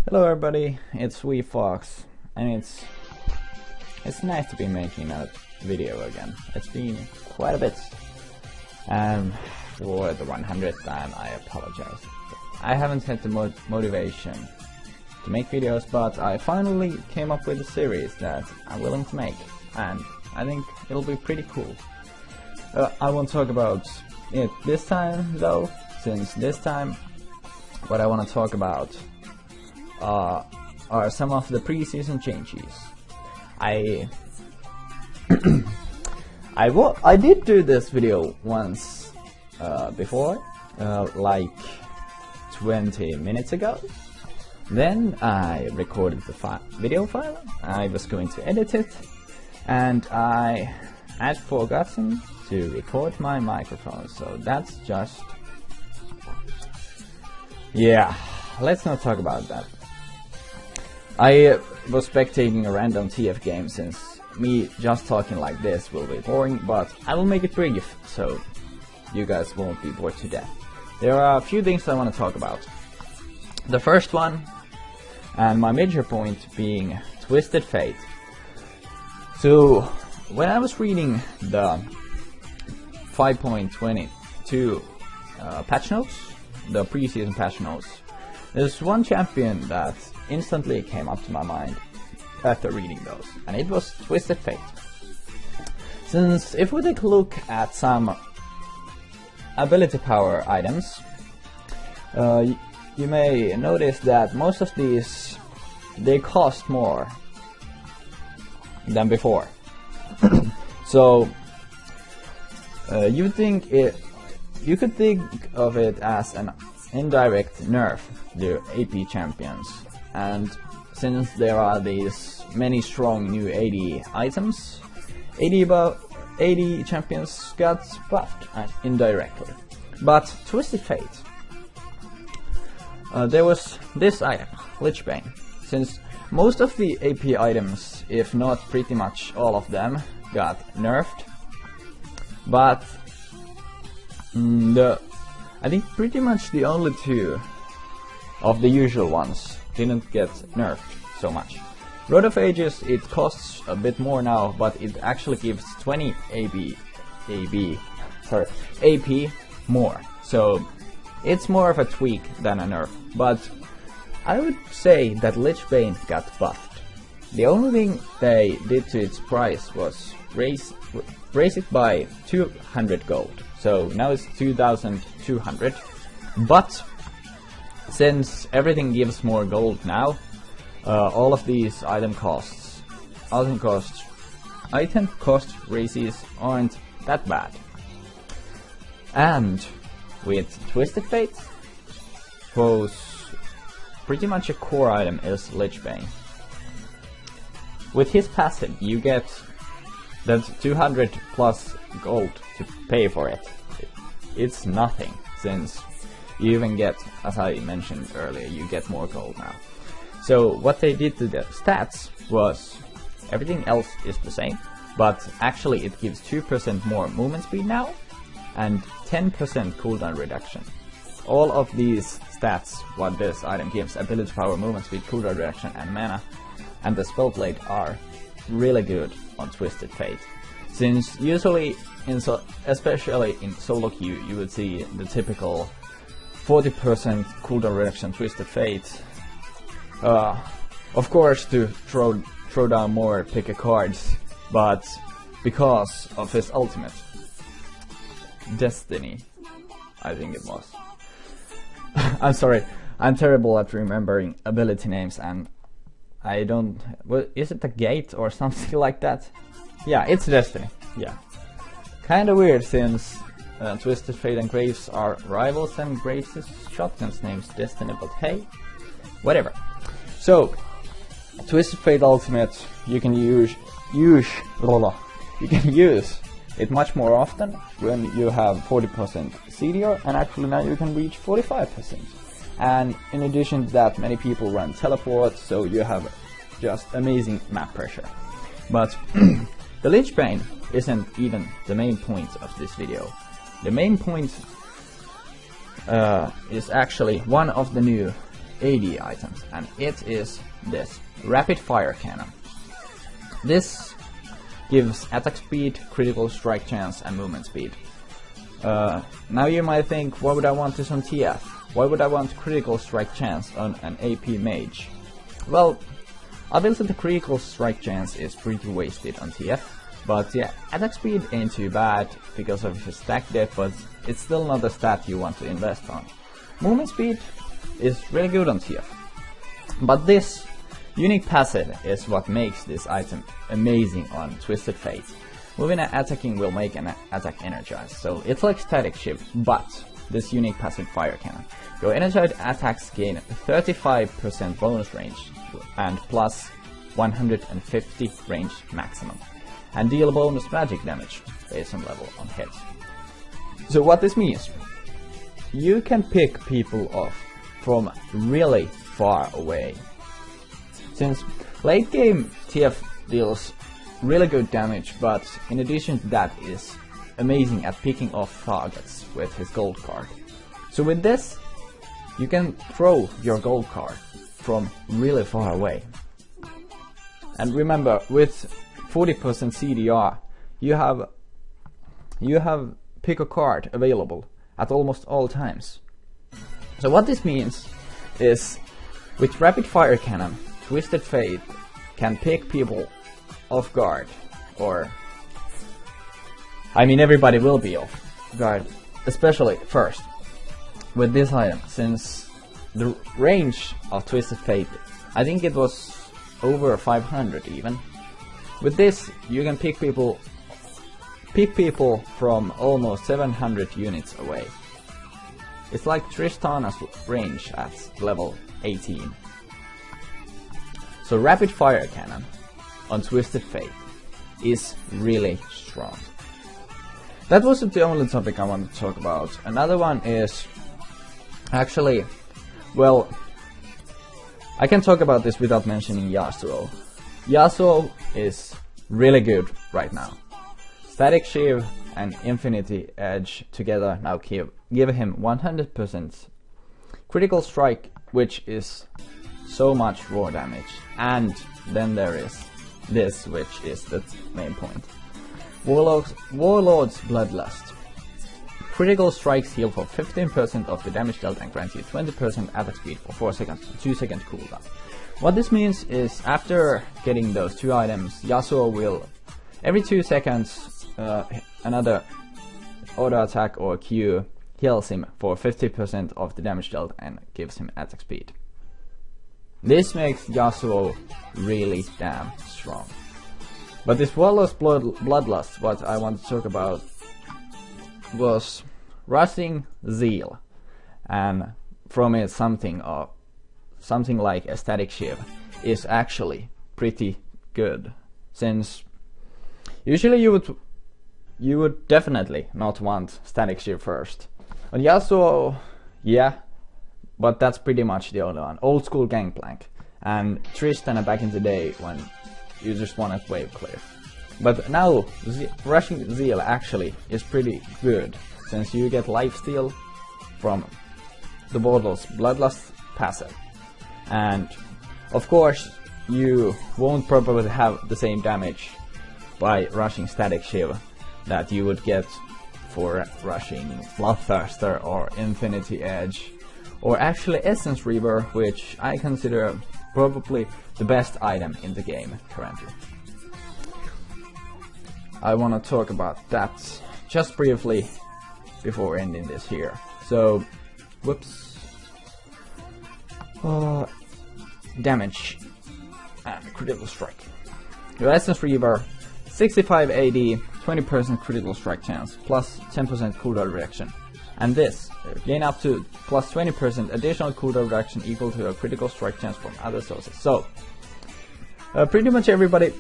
Hello everybody, it's Fox, and it's nice to be making a video again. It's been quite a bit, and for the 100th time I apologize. I haven't had the motivation to make videos, but I finally came up with a series that I'm willing to make, and I think it'll be pretty cool. I won't talk about it this time though, since this time what I want to talk about are some of the preseason changes. I did do this video once before, like 20 minutes ago. Then I recorded the video file. I was going to edit it, and I had forgotten to record my microphone. So that's just, yeah. Let's not talk about that. I was spectating a random TF game, since me just talking like this will be boring, but I will make it brief so you guys won't be bored to death. There are a few things I want to talk about. The first one, and my major point, being Twisted Fate. So when I was reading the 5.22 patch notes, the preseason patch notes, there's one champion that instantly came up to my mind after reading those, and it was Twisted Fate. Since if we take a look at some ability power items, you may notice that most of these, they cost more than before. So you could think of it as an indirect nerf to AP champions, and since there are these many strong new AD items, AD champions got buffed indirectly. But Twisted Fate, there was this item, Lichbane. Since most of the AP items, if not pretty much all of them, got nerfed, but I think pretty much the only two of the usual ones didn't get nerfed so much. Road of Ages, it costs a bit more now, but it actually gives 20 AP more. So it's more of a tweak than a nerf. But I would say that Lichbane got buffed. The only thing they did to its price was raise it by 200 gold. So now it's 2,200. But since everything gives more gold now, all of these item cost raises aren't that bad. And with Twisted Fate, pretty much a core item is Lichbane. With his passive, you get that 200 plus gold to pay for it. It's nothing, since you even get, as I mentioned earlier, you get more gold now. So what they did to the stats was, everything else is the same, but actually it gives 2% more movement speed now, and 10% cooldown reduction. All of these stats, what this item gives, ability power, movement speed, cooldown reduction, and mana, and the spell blade, are really good on Twisted Fate. Since usually, especially in solo queue, you would see the typical 40% cooldown reduction Twisted Fate. Of course, to throw down more pick cards, but because of his ultimate, Destiny, I think it was. I'm sorry, I'm terrible at remembering ability names, and I don't. Is it a gate or something like that? Yeah, it's Destiny. Yeah, kinda weird, since Twisted Fate and Graves are rivals, and Graves' shotgun's name's Destiny, but hey, whatever. So, Twisted Fate Ultimate, you can use it much more often when you have 40% CDR, and actually now you can reach 45%. And in addition to that, many people run teleport, so you have just amazing map pressure. But the Lichbane isn't even the main point of this video. The main point is actually one of the new AD items, and it is this Rapid Firecannon. This gives attack speed, critical strike chance, and movement speed. Now you might think, why would I want this on TF? Why would I want critical strike chance on an AP mage? Well, obviously the critical strike chance is pretty wasted on TF, but yeah, attack speed ain't too bad because of his stack depth, but it's still not a stat you want to invest on. Movement speed is really good on TF, but this unique passive is what makes this item amazing on Twisted Fate. Moving and attacking will make an attack energized, so it's like Static Shift, but this unique passive Firecannon. Your energized attacks gain 35% bonus range and plus 150 range maximum, and deal bonus magic damage based on level on hits. So what this means, you can pick people off from really far away. Since late game TF deals really good damage, but in addition to that is amazing at picking off targets with his gold card. So with this, you can throw your gold card from really far away. And remember, with 40% CDR, you have pick a card available at almost all times. So what this means is, with Rapid Firecannon, Twisted Fate can pick people off guard, or I mean everybody will be off guard, especially first with this item, since the range of Twisted Fate, I think it was over 500 even. With this you can pick people from almost 700 units away. It's like Tristana's range at level 18. So Rapid Firecannon on Twisted Fate is really strong. That wasn't the only topic I wanted to talk about. Another one is actually, well, I can talk about this without mentioning Yasuo. Yasuo is really good right now. Static Shiv and Infinity Edge together now give him 100% critical strike, which is so much raw damage. And then there is this, which is the main point. Warlord's Bloodlust. Critical strikes heal for 15% of the damage dealt and grant you 20% attack speed for 4 seconds, 2 seconds cooldown. What this means is, after getting those two items, Yasuo will every 2 seconds another auto attack or Q heals him for 50% of the damage dealt and gives him attack speed. This makes Yasuo really damn strong. But this Warlord's Bloodlust, what I want to talk about was Rushing Zeal, and from it something like a Static Shiv is actually pretty good, since usually you would definitely not want Static Shiv first. On Yasuo, yeah, but that's pretty much the only one. Old school Gangplank and Tristana back in the day when you just wanted wave clear. But now Rushing Zeal actually is pretty good, since you get lifesteal from the Warlord's Bloodlust passive. And of course you won't probably have the same damage by rushing Static Shiv that you would get for rushing Bloodthirster or Infinity Edge, or actually Essence Reaver, which I consider probably the best item in the game currently. I want to talk about that just briefly before ending this here. So, whoops. Damage and critical strike. Your Essence Reaver, 65 AD, 20% critical strike chance, plus 10% cooldown reduction. And this, gain up to plus 20% additional cooldown reduction equal to a critical strike chance from other sources. So, pretty much everybody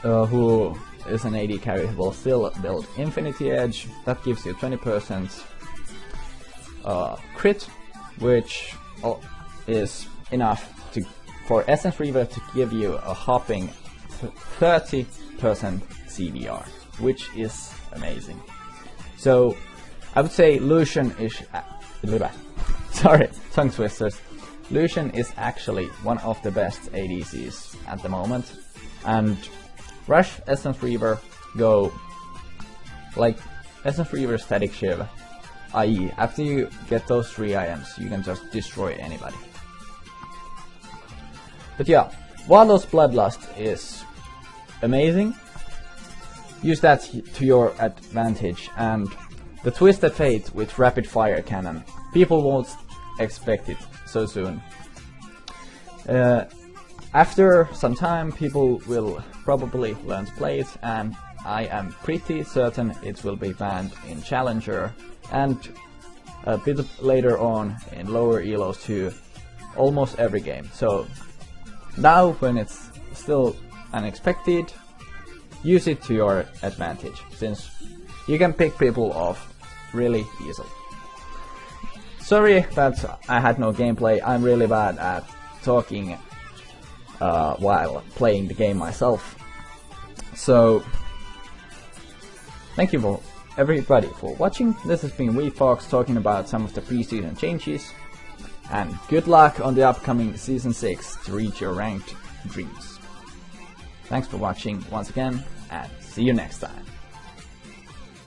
who is an AD carry will still build Infinity Edge. That gives you 20% crit, which is enough for Essence Reaver to give you a hopping 30% CDR, which is amazing. So I would say Lucian is sorry, tongue twisters. Lucian is actually one of the best ADCs at the moment, and Rush, Essence Reaver go like Essence Reaver, Static Shiv, i.e. after you get those 3 items you can just destroy anybody. But yeah, Warlord's Bloodlust is amazing. Use that to your advantage, and the Twisted Fate with Rapid Firecannon, people won't expect it so soon. After some time people will probably learn to play it, and I am pretty certain it will be banned in Challenger and a bit later on in lower elos too, almost every game. So now when it's still unexpected, use it to your advantage, since you can pick people off really easily. Sorry that I had no gameplay, I'm really bad at talking while playing the game myself. So thank you for everybody for watching. This has been WeFox talking about some of the preseason changes, and good luck on the upcoming Season 6 to reach your ranked dreams. Thanks for watching once again, and see you next time.